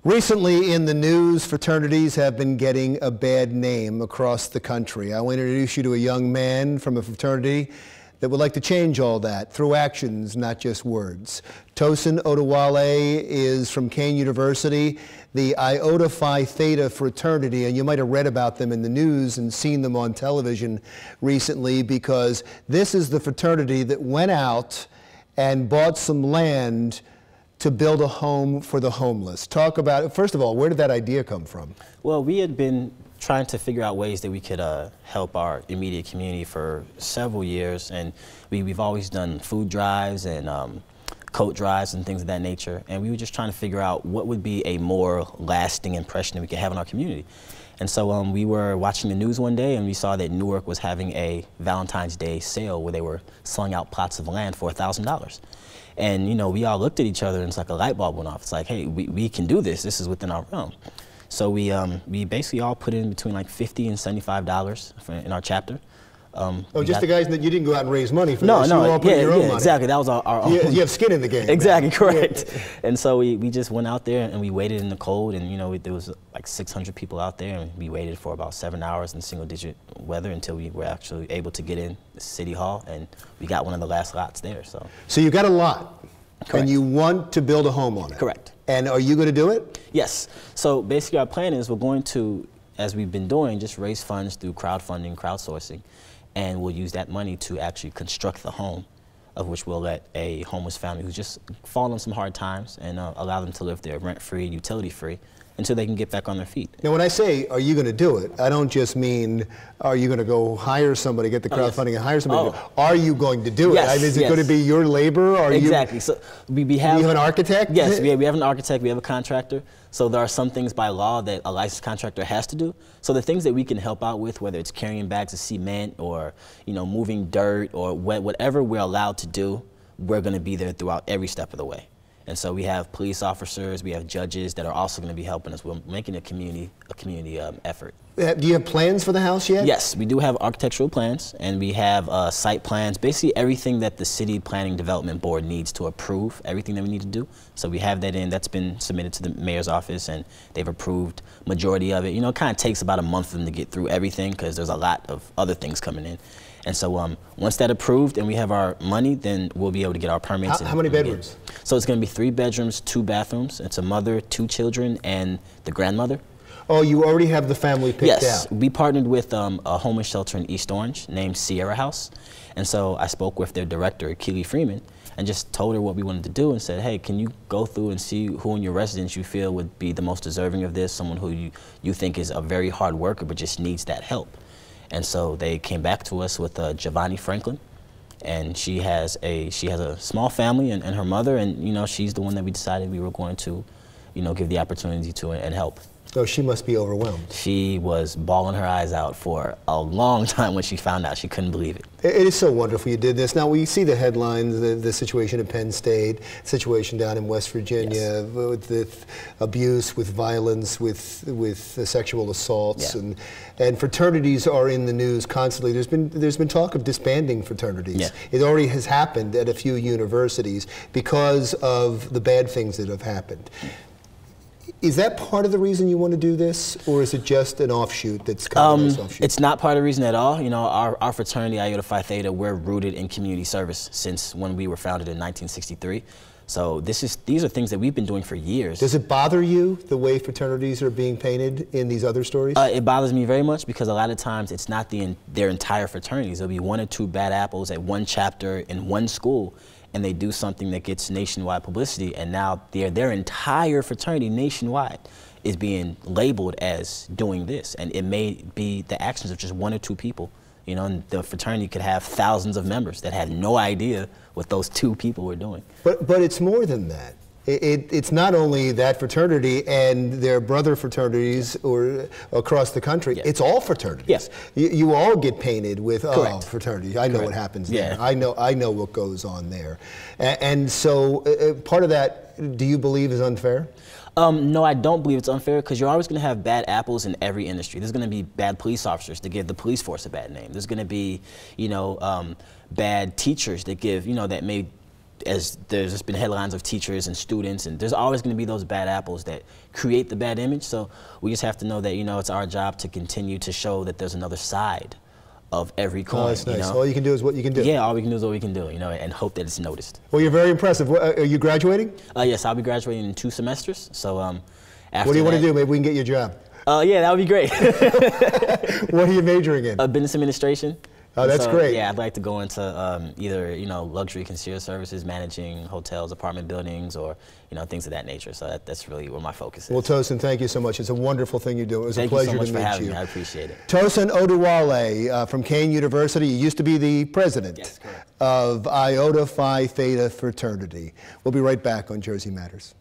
Recently in the news, fraternities have been getting a bad name across the country. I want to introduce you to a young man from a fraternity that would like to change all that through actions, not just words. Tosin Oduwole is from Kean University, the Iota Phi Theta fraternity, and you might have read about them in the news and seen them on television recently, because this is the fraternity that went out and bought some land to build a home for the homeless. Talk about it. First of all, where did that idea come from? Well, we had been trying to figure out ways that we could help our immediate community for several years, and we've always done food drives and coat drives and things of that nature, and we were just trying to figure out what would be a more lasting impression that we could have in our community. And so we were watching the news one day and we saw that Newark was having a Valentine's Day sale where they were selling out plots of land for $1,000. And, you know, we all looked at each other and it's like a light bulb went off. It's like, hey, we can do this. This is within our realm. So we basically all put in between like $50 and $75 in our chapter. Just the guys that you didn't go out and raise money for this. You all put your own money. Exactly. That was our own. You have skin in the game. Exactly, correct. Yeah. And so we just went out there and we waited in the cold, and you know there was like 600 people out there, and we waited for about 7 hours in single-digit weather until we were actually able to get in the City Hall, and we got one of the last lots there. So you got a lot, correct, and you want to build a home on it. Correct. And are you going to do it? Yes. So basically our plan is we're going to, as we've been doing, just raise funds through crowdfunding, crowdsourcing. And we'll use that money to actually construct the home, of which we'll let a homeless family who's just fallen on some hard times and allow them to live there rent-free, utility-free, until they can get back on their feet. Now, when I say, are you going to do it, I don't just mean, are you going to go hire somebody, get the crowdfunding and hire somebody? Are you going to do it? I mean, is it going to be your labor? Or exactly. So we have, do you have an architect? Yes, we have an architect, we have a contractor. So there are some things by law that a licensed contractor has to do. So the things that we can help out with, whether it's carrying bags of cement or, you know, moving dirt or whatever we're allowed to do, we're going to be there throughout every step of the way. And so we have police officers, we have judges that are also going to be helping us. We're making a community effort. Do you have plans for the house yet? Yes, we do have architectural plans, and we have site plans, basically everything that the City Planning Development Board needs to approve, everything that we need to do. So we have that in, that's been submitted to the mayor's office, and they've approved majority of it. You know, it kind of takes about a month for them to get through everything because there's a lot of other things coming in. And so once that's approved and we have our money, then we'll be able to get our permits. How many bedrooms? So it's going to be 3 bedrooms, 2 bathrooms. It's a mother, 2 children, and the grandmother. Oh, you already have the family picked out? Yes. We partnered with a homeless shelter in East Orange named Sierra House. And so I spoke with their director, Keely Freeman, and just told her what we wanted to do and said, hey, can you go through and see who in your residence you feel would be the most deserving of this, someone who you think is a very hard worker but just needs that help. And so they came back to us with Giovanni Franklin, and she has a small family and her mother, and you know she's the one that we decided we were going to, you know, give the opportunity to and help. So she must be overwhelmed. She was bawling her eyes out for a long time when she found out. She couldn't believe it. It is so wonderful you did this. Now we see the headlines, the situation at Penn State, situation down in West Virginia, yes, with abuse, with violence, with sexual assaults, yeah, and fraternities are in the news constantly. There's been talk of disbanding fraternities. Yeah. It already has happened at a few universities because of the bad things that have happened. Is that part of the reason you want to do this, or is it just an offshoot that's kind of an offshoot? It's not part of the reason at all. You know, our fraternity, Iota Phi Theta, we're rooted in community service since when we were founded in 1963. So these are things that we've been doing for years. Does it bother you, the way fraternities are being painted in these other stories? It bothers me very much because a lot of times it's not their entire fraternities. There'll be 1 or 2 bad apples at one chapter in one school, and they do something that gets nationwide publicity, and now their entire fraternity nationwide is being labeled as doing this. And it may be the actions of just 1 or 2 people. You know, and the fraternity could have thousands of members that had no idea what those 2 people were doing. But it's more than that. It's not only that fraternity and their brother fraternities or across the country, yes, it's all fraternities. Yes. You all get painted with fraternity. I know what happens there. Yeah. I know what goes on there. And so part of that, do you believe is unfair? No, I don't believe it's unfair because you're always going to have bad apples in every industry. There's going to be bad police officers to give the police force a bad name. There's going to be, you know, bad teachers that give, you know, that may as there's just been headlines of teachers and students, and there's always going to be those bad apples that create the bad image. So we just have to know that, it's our job to continue to show that there's another side of every coin. Oh, that's nice. All you can do is what you can do. Yeah, all we can do is what we can do, and hope that it's noticed. Well, you're very impressive. Are you graduating? Yes, I'll be graduating in 2 semesters. So after what do you want that, to do? Maybe we can get you a job. Yeah, that would be great. What are you majoring in? Business administration. Oh, that's great. Yeah, I'd like to go into either luxury concierge services, managing hotels, apartment buildings, or things of that nature. So that's really where my focus is. Well, Tosin, thank you so much. It's a wonderful thing you do. It was a pleasure to meet you. Thank you so much for having me. I appreciate it. Tosin Oduwole from Kean University. You used to be the president of Iota Phi Theta Fraternity. We'll be right back on Jersey Matters.